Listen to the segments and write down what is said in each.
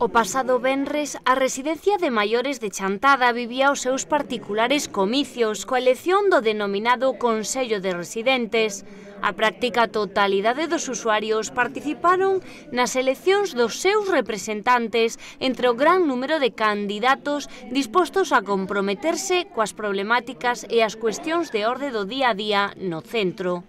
O pasado venres, a residencia de maiores de Chantada vivía os seus particulares comicios coa elección do denominado Consello de Residentes. A práctica totalidade dos usuarios participaron nas eleccións dos seus representantes entre o gran número de candidatos dispostos a comprometerse coas problemáticas e as cuestións de orde do día a día no centro.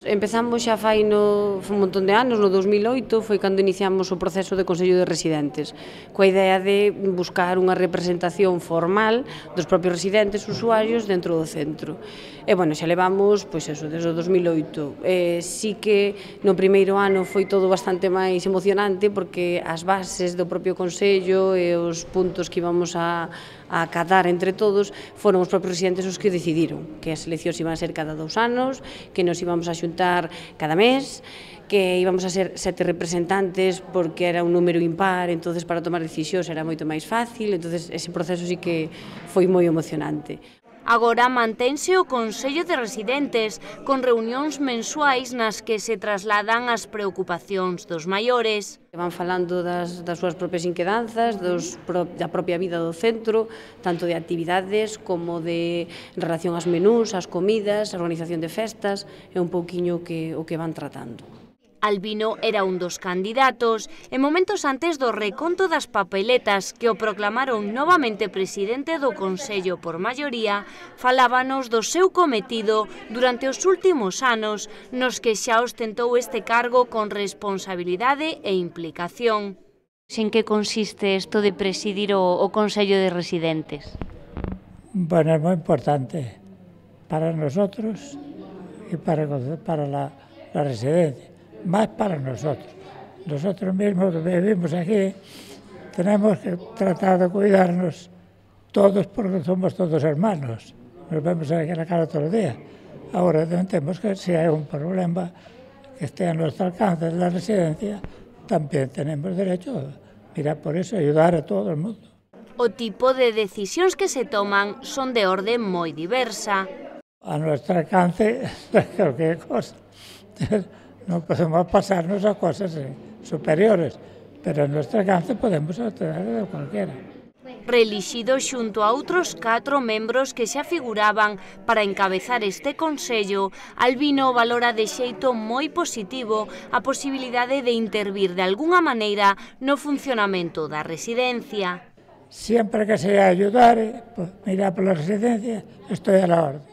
Empezamos xa fai un montón de anos, no 2008, foi cando iniciamos o proceso de Consello de Residentes, coa idea de buscar unha representación formal dos propios residentes usuarios dentro do centro. E, bueno, xa levamos, pois eso, desde o 2008. Sí que no primeiro ano foi todo bastante máis emocionante porque as bases do propio Consello e os puntos que íbamos a acatar entre todos foron os propios residentes os que decidiron que as eleccións iban a ser cada 2 anos, que nos íbamos a xuntar cada mes, que íbamos a ser 7 representantes porque era un número impar, entonces para tomar decisións era moito máis fácil, entonces ese proceso sí que foi moi emocionante. Agora mantense o Consello de Residentes, con reunións mensuais nas que se trasladan as preocupacións dos maiores. Van falando das súas propias inquedanzas, da propia vida do centro, tanto de actividades como de relación ás menús, ás comidas, a organización de festas, é un pouquiño o que van tratando. Albino era un dos candidatos e momentos antes do reconto das papeletas que o proclamaron novamente presidente do Consello por maioría, falábanos do seu cometido durante os últimos anos nos que xa ostentou este cargo con responsabilidade e implicación. En que consiste isto de presidir o Consello de Residentes? Bueno, é moi importante para nosotros e para la residencia. Más para nosotros. Nosotros mismos que vivimos aquí tenemos que tratar de cuidarnos todos porque somos todos hermanos. Nos vemos aquí a la cara todo el día. Ahora tenemos que, si hay un problema que esté a nuestro alcance de la residencia, también tenemos derecho a mirar por eso, ayudar a todo el mundo. O tipo de decisións que se toman son de orde moi diversa. A nuestro alcance, cualquier cosa. No podemos pasarnos a cosas superiores, pero en nuestro alcance podemos actuar de cualquiera. Reelixido xunto a outros 4 membros que xa figuraban para encabezar este Consello, Albino valora de xeito moi positivo a posibilidade de intervir de algunha maneira no funcionamento da residencia. Siempre que sea ayudar, mirar por la residencia, estoy a la orden.